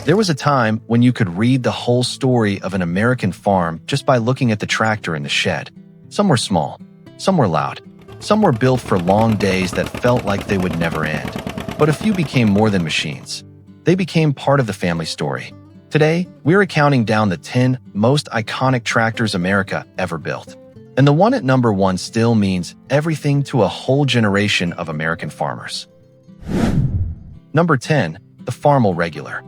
There was a time when you could read the whole story of an American farm just by looking at the tractor in the shed. Some were small, some were loud, some were built for long days that felt like they would never end. But a few became more than machines. They became part of the family story. Today, we're counting down the 10 most iconic tractors America ever built. And the one at number 1 still means everything to a whole generation of American farmers. Number 10, the Farmall Regular.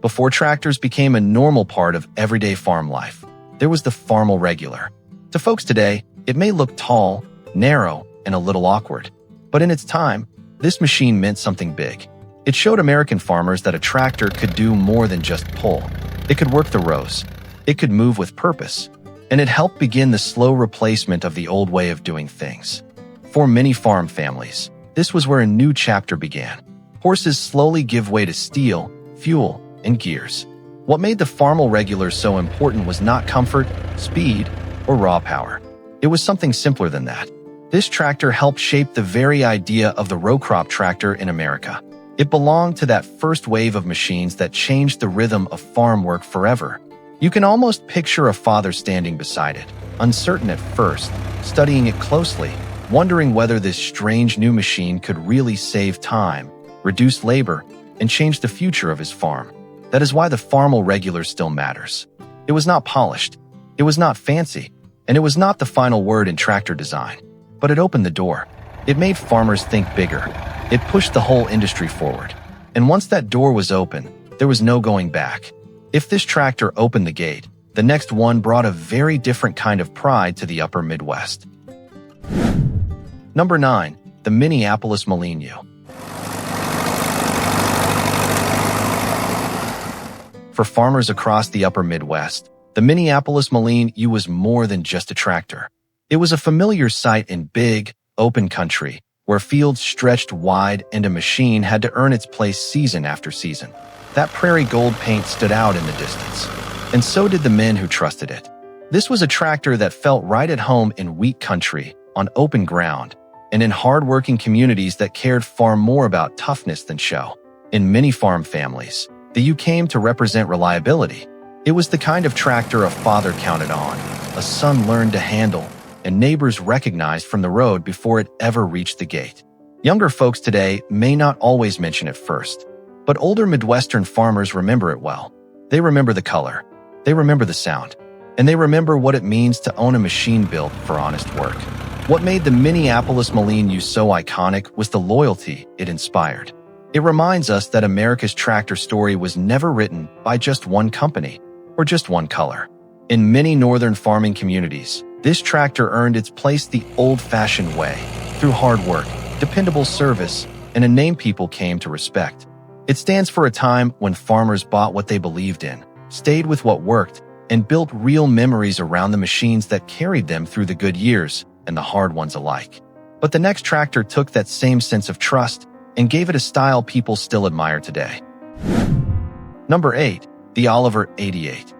Before tractors became a normal part of everyday farm life, there was the Farmall Regular. To folks today, it may look tall, narrow, and a little awkward. But in its time, this machine meant something big. It showed American farmers that a tractor could do more than just pull. It could work the rows. It could move with purpose. And it helped begin the slow replacement of the old way of doing things. For many farm families, this was where a new chapter began. Horses slowly give way to steel, fuel, and gears. What made the Farmall Regular so important was not comfort, speed, or raw power. It was something simpler than that. This tractor helped shape the very idea of the row crop tractor in America. It belonged to that first wave of machines that changed the rhythm of farm work forever. You can almost picture a father standing beside it, uncertain at first, studying it closely, wondering whether this strange new machine could really save time, reduce labor, and change the future of his farm. That is why the Farmall Regular still matters. It was not polished, it was not fancy, and it was not the final word in tractor design. But it opened the door. It made farmers think bigger. It pushed the whole industry forward. And once that door was open, there was no going back. If this tractor opened the gate, the next one brought a very different kind of pride to the upper Midwest. Number 9, the Minneapolis-Moline U. For farmers across the upper Midwest, the Minneapolis-Moline U was more than just a tractor. It was a familiar sight in big, open country, where fields stretched wide and a machine had to earn its place season after season. That prairie gold paint stood out in the distance, and so did the men who trusted it. This was a tractor that felt right at home in wheat country, on open ground, and in hard-working communities that cared far more about toughness than show. In many farm families, the U came to represent reliability. It was the kind of tractor a father counted on, a son learned to handle, and neighbors recognized from the road before it ever reached the gate. Younger folks today may not always mention it first, but older Midwestern farmers remember it well. They remember the color, they remember the sound, and they remember what it means to own a machine built for honest work. What made the Minneapolis-Moline U so iconic was the loyalty it inspired. It reminds us that America's tractor story was never written by just one company or just one color. In many northern farming communities, this tractor earned its place the old-fashioned way, through hard work, dependable service, and a name people came to respect. It stands for a time when farmers bought what they believed in, stayed with what worked, and built real memories around the machines that carried them through the good years and the hard ones alike. But the next tractor took that same sense of trust and gave it a style people still admire today. Number 8, the Oliver 88.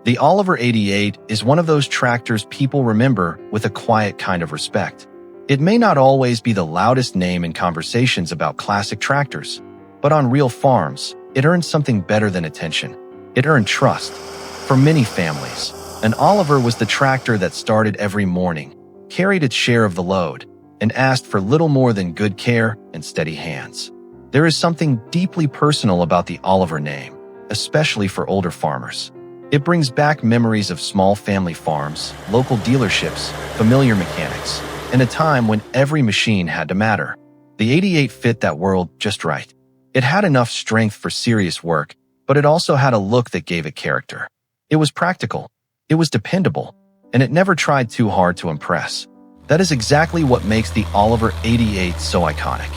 The Oliver 88 is one of those tractors people remember with a quiet kind of respect. It may not always be the loudest name in conversations about classic tractors, but on real farms, it earned something better than attention. It earned trust. For many families, an Oliver was the tractor that started every morning, carried its share of the load, and asked for little more than good care and steady hands. There is something deeply personal about the Oliver name, especially for older farmers. It brings back memories of small family farms, local dealerships, familiar mechanics, and a time when every machine had to matter. The 88 fit that world just right. It had enough strength for serious work, but it also had a look that gave it character. It was practical, it was dependable, and it never tried too hard to impress. That is exactly what makes the Oliver 88 so iconic.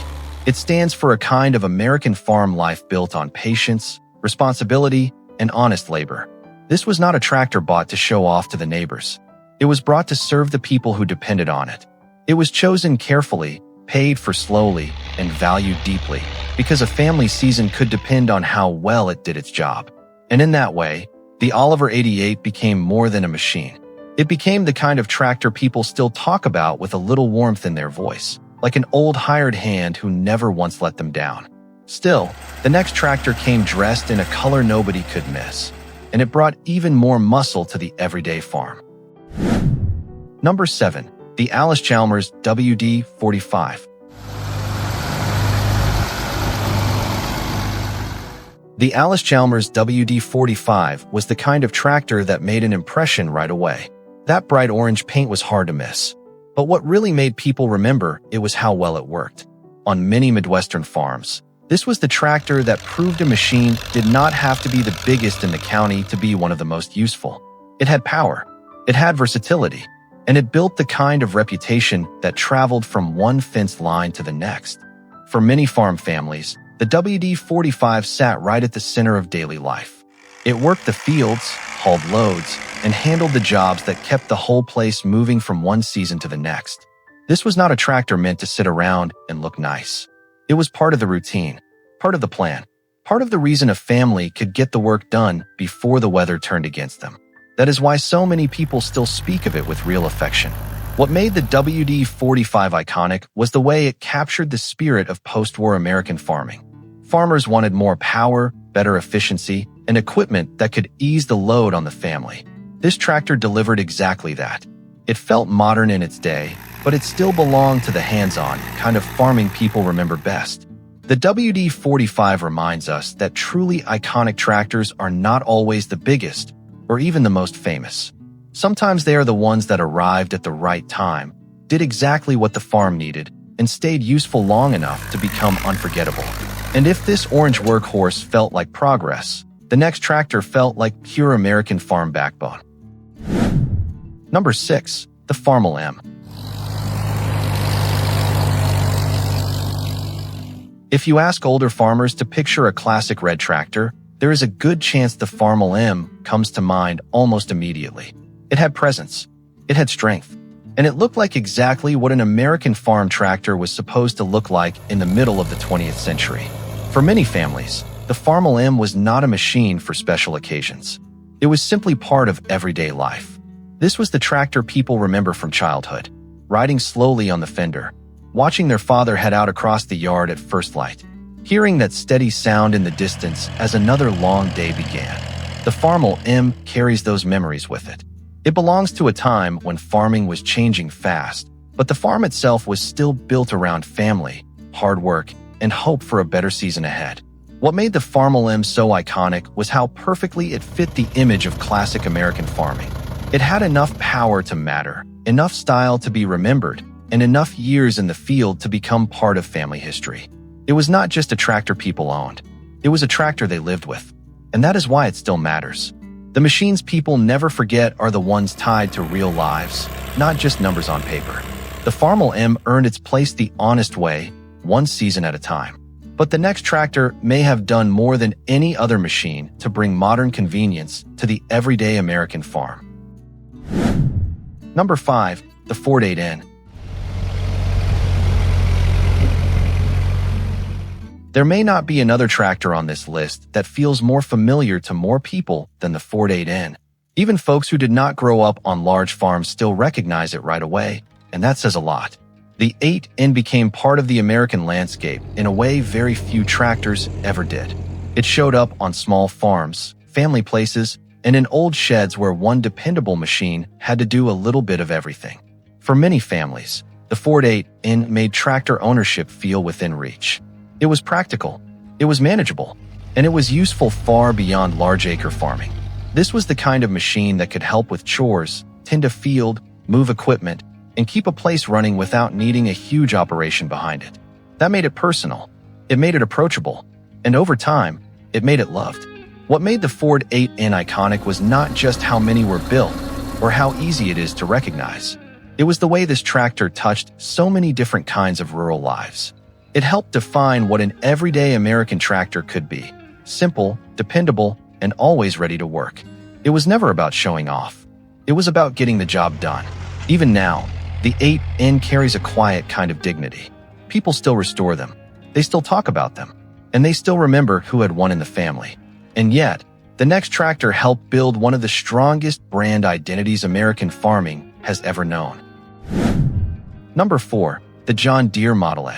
It stands for a kind of American farm life built on patience, responsibility, and honest labor. This was not a tractor bought to show off to the neighbors. It was brought to serve the people who depended on it. It was chosen carefully, paid for slowly, and valued deeply, because a family season could depend on how well it did its job. And in that way, the Oliver 88 became more than a machine. It became the kind of tractor people still talk about with a little warmth in their voice, like an old hired hand who never once let them down. Still, the next tractor came dressed in a color nobody could miss, and it brought even more muscle to the everyday farm. Number 7. The Allis-Chalmers WD45. The Allis-Chalmers WD45 was the kind of tractor that made an impression right away. That bright orange paint was hard to miss. But what really made people remember it was how well it worked. On many Midwestern farms, this was the tractor that proved a machine did not have to be the biggest in the county to be one of the most useful. It had power, it had versatility, and it built the kind of reputation that traveled from one fence line to the next. For many farm families, the WD45 sat right at the center of daily life. It worked the fields, hauled loads, and handled the jobs that kept the whole place moving from one season to the next. This was not a tractor meant to sit around and look nice. It was part of the routine, part of the plan, part of the reason a family could get the work done before the weather turned against them. That is why so many people still speak of it with real affection. What made the WD45 iconic was the way it captured the spirit of post-war American farming. Farmers wanted more power, better efficiency, and equipment that could ease the load on the family. This tractor delivered exactly that. It felt modern in its day, but it still belonged to the hands-on kind of farming people remember best. The WD45 reminds us that truly iconic tractors are not always the biggest or even the most famous. Sometimes they are the ones that arrived at the right time, did exactly what the farm needed, and stayed useful long enough to become unforgettable. And if this orange workhorse felt like progress, the next tractor felt like pure American farm backbone. Number 6. The Farmall M. If you ask older farmers to picture a classic red tractor, there is a good chance the Farmall M comes to mind almost immediately. It had presence, it had strength, and it looked like exactly what an American farm tractor was supposed to look like in the middle of the 20th century. For many families, the Farmall M was not a machine for special occasions. It was simply part of everyday life. This was the tractor people remember from childhood, riding slowly on the fender, watching their father head out across the yard at first light, hearing that steady sound in the distance as another long day began. The Farmall M carries those memories with it. It belongs to a time when farming was changing fast, but the farm itself was still built around family, hard work, and hope for a better season ahead. What made the Farmall M so iconic was how perfectly it fit the image of classic American farming. It had enough power to matter, enough style to be remembered, and enough years in the field to become part of family history. It was not just a tractor people owned. It was a tractor they lived with. And that is why it still matters. The machines people never forget are the ones tied to real lives, not just numbers on paper. The Farmall M earned its place the honest way, one season at a time. But the next tractor may have done more than any other machine to bring modern convenience to the everyday American farm. Number 5. The Ford 8N. There may not be another tractor on this list that feels more familiar to more people than the Ford 8N. Even folks who did not grow up on large farms still recognize it right away, and that says a lot. The 8N became part of the American landscape in a way very few tractors ever did. It showed up on small farms, family places, and in old sheds where one dependable machine had to do a little bit of everything. For many families, the Ford 8N made tractor ownership feel within reach. It was practical, it was manageable, and it was useful far beyond large acre farming. This was the kind of machine that could help with chores, tend a field, move equipment, and keep a place running without needing a huge operation behind it. That made it personal, it made it approachable, and over time, it made it loved. What made the Ford 8N iconic was not just how many were built or how easy it is to recognize. It was the way this tractor touched so many different kinds of rural lives. It helped define what an everyday American tractor could be: simple, dependable, and always ready to work. It was never about showing off. It was about getting the job done. Even now, the 8N carries a quiet kind of dignity. People still restore them. They still talk about them. And they still remember who had won in the family. And yet, The next tractor helped build one of the strongest brand identities American farming has ever known. Number 4. The John Deere Model A.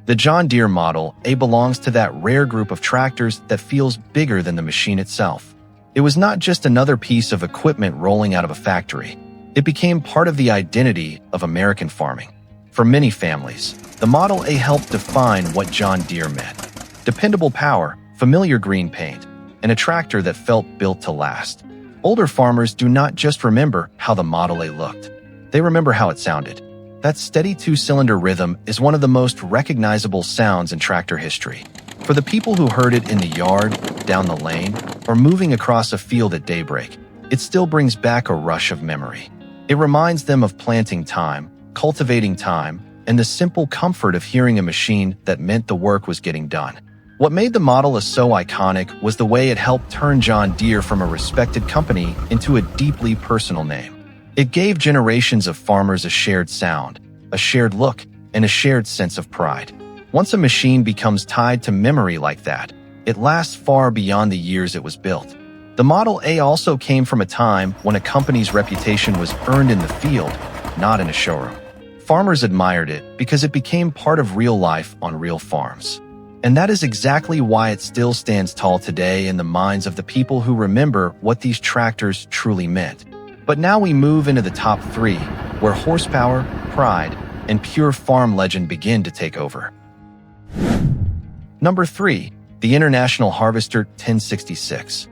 The John Deere Model A belongs to that rare group of tractors that feels bigger than the machine itself. It was not just another piece of equipment rolling out of a factory. It became part of the identity of American farming. For many families, the Model A helped define what John Deere meant. Dependable power, familiar green paint, and a tractor that felt built to last. Older farmers do not just remember how the Model A looked. They remember how it sounded. That steady two-cylinder rhythm is one of the most recognizable sounds in tractor history. For the people who heard it in the yard, down the lane, or moving across a field at daybreak, it still brings back a rush of memory. It reminds them of planting time, cultivating time, and the simple comfort of hearing a machine that meant the work was getting done. What made the Model A so iconic was the way it helped turn John Deere from a respected company into a deeply personal name. It gave generations of farmers a shared sound, a shared look, and a shared sense of pride. Once a machine becomes tied to memory like that, it lasts far beyond the years it was built. The Model A also came from a time when a company's reputation was earned in the field, not in a showroom. Farmers admired it because it became part of real life on real farms. And that is exactly why it still stands tall today in the minds of the people who remember what these tractors truly meant. But now we move into the top 3, where horsepower, pride, and pure farm legend begin to take over. Number 3. The International Harvester 1066.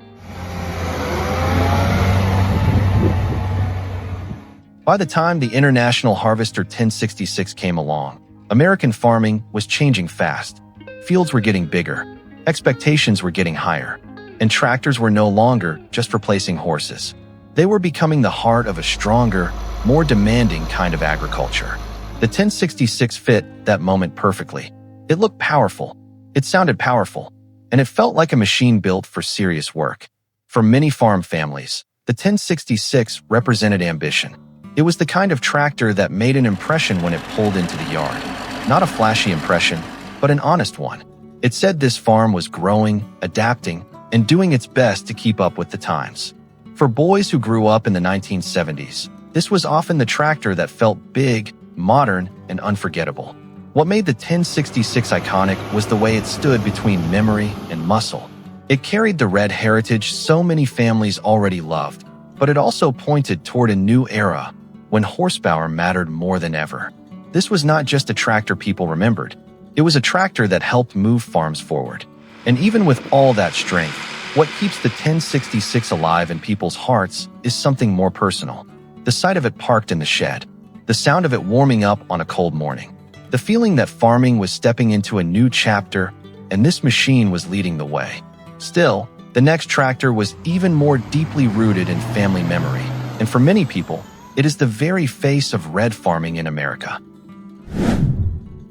By the time the International Harvester 1066 came along, American farming was changing fast. Fields were getting bigger, expectations were getting higher, and tractors were no longer just replacing horses. They were becoming the heart of a stronger, more demanding kind of agriculture. The 1066 fit that moment perfectly. It looked powerful, it sounded powerful, and it felt like a machine built for serious work. For many farm families, the 1066 represented ambition. It was the kind of tractor that made an impression when it pulled into the yard. Not a flashy impression, but an honest one. It said this farm was growing, adapting, and doing its best to keep up with the times. For boys who grew up in the 1970s, this was often the tractor that felt big, modern, and unforgettable. What made the 1066 iconic was the way it stood between memory and muscle. It carried the red heritage so many families already loved, but it also pointed toward a new era when horsepower mattered more than ever. This was not just a tractor people remembered. It was a tractor that helped move farms forward. And even with all that strength, what keeps the 1066 alive in people's hearts is something more personal. The sight of it parked in the shed, the sound of it warming up on a cold morning, the feeling that farming was stepping into a new chapter and this machine was leading the way. Still, the next tractor was even more deeply rooted in family memory, and for many people, it is the very face of red farming in America.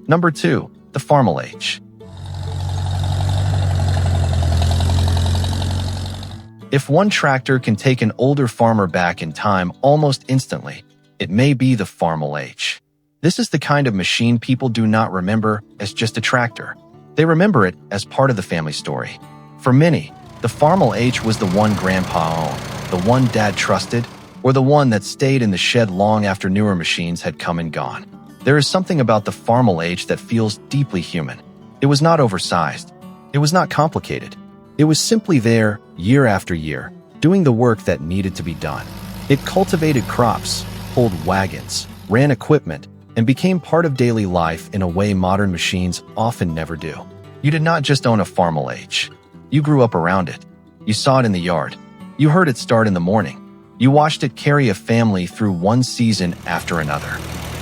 Number 2. The Farmall H. If one tractor can take an older farmer back in time almost instantly, it may be the Farmall H. This is the kind of machine people do not remember as just a tractor. They remember it as part of the family story. For many, the Farmall H was the one Grandpa owned, the one Dad trusted, or the one that stayed in the shed long after newer machines had come and gone. There is something about the Farmall H that feels deeply human. It was not oversized. It was not complicated. It was simply there, year after year, doing the work that needed to be done. It cultivated crops, pulled wagons, ran equipment, and became part of daily life in a way modern machines often never do. You did not just own a Farmall H. You grew up around it. You saw it in the yard. You heard it start in the morning. You watched it carry a family through one season after another.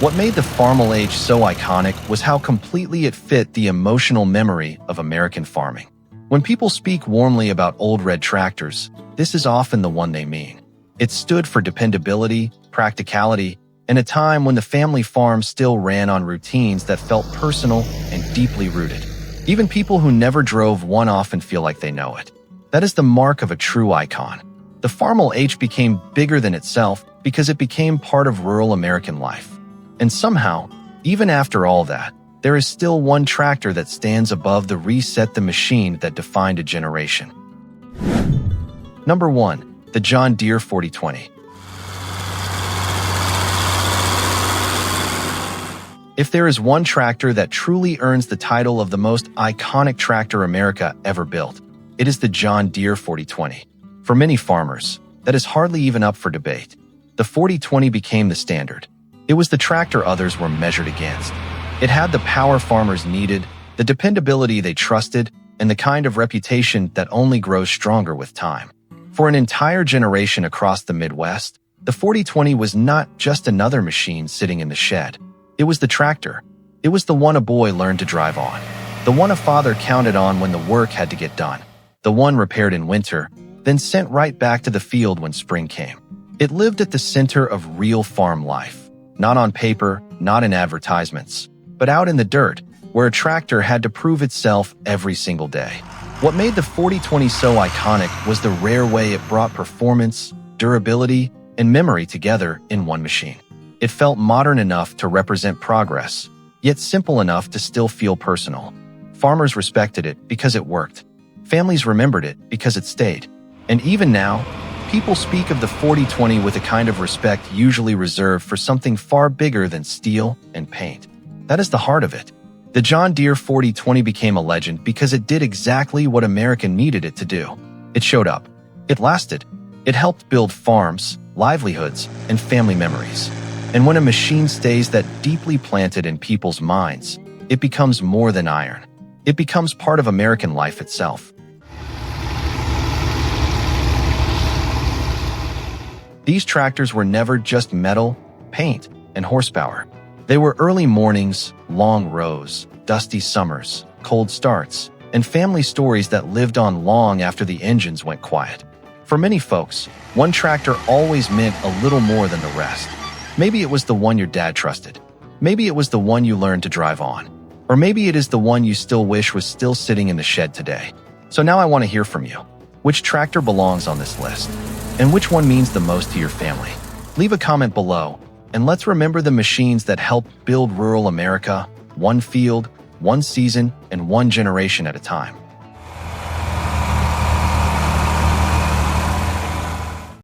What made the Farmall H so iconic was how completely it fit the emotional memory of American farming. When people speak warmly about old red tractors, this is often the one they mean. It stood for dependability, practicality, and a time when the family farm still ran on routines that felt personal and deeply rooted. Even people who never drove one often feel like they know it. That is the mark of a true icon. The Farmall H became bigger than itself because it became part of rural American life. And somehow, even after all that, there is still one tractor that stands above the reset the machine that defined a generation. Number 1. The John Deere 4020. If there is one tractor that truly earns the title of the most iconic tractor America ever built, it is the John Deere 4020. For many farmers, that is hardly even up for debate. The 4020 became the standard. It was the tractor others were measured against. It had the power farmers needed, the dependability they trusted, and the kind of reputation that only grows stronger with time. For an entire generation across the Midwest, the 4020 was not just another machine sitting in the shed. It was the tractor. It was the one a boy learned to drive on. The one a father counted on when the work had to get done. The one repaired in winter, then sent right back to the field when spring came. It lived at the center of real farm life. Not on paper, not in advertisements, but out in the dirt, where a tractor had to prove itself every single day. What made the 4020 so iconic was the rare way it brought performance, durability, and memory together in one machine. It felt modern enough to represent progress, yet simple enough to still feel personal. Farmers respected it because it worked. Families remembered it because it stayed. And even now, people speak of the 4020 with a kind of respect usually reserved for something far bigger than steel and paint. That is the heart of it. The John Deere 4020 became a legend because it did exactly what America needed it to do. It showed up. It lasted. It helped build farms, livelihoods, and family memories. And when a machine stays that deeply planted in people's minds, it becomes more than iron. It becomes part of American life itself. These tractors were never just metal, paint, and horsepower. They were early mornings, long rows, dusty summers, cold starts, and family stories that lived on long after the engines went quiet. For many folks, one tractor always meant a little more than the rest. Maybe it was the one your dad trusted. Maybe it was the one you learned to drive on. Or maybe it is the one you still wish was still sitting in the shed today. So now I want to hear from you. Which tractor belongs on this list? And which one means the most to your family? Leave a comment below, and let's remember the machines that helped build rural America, one field, one season, and one generation at a time.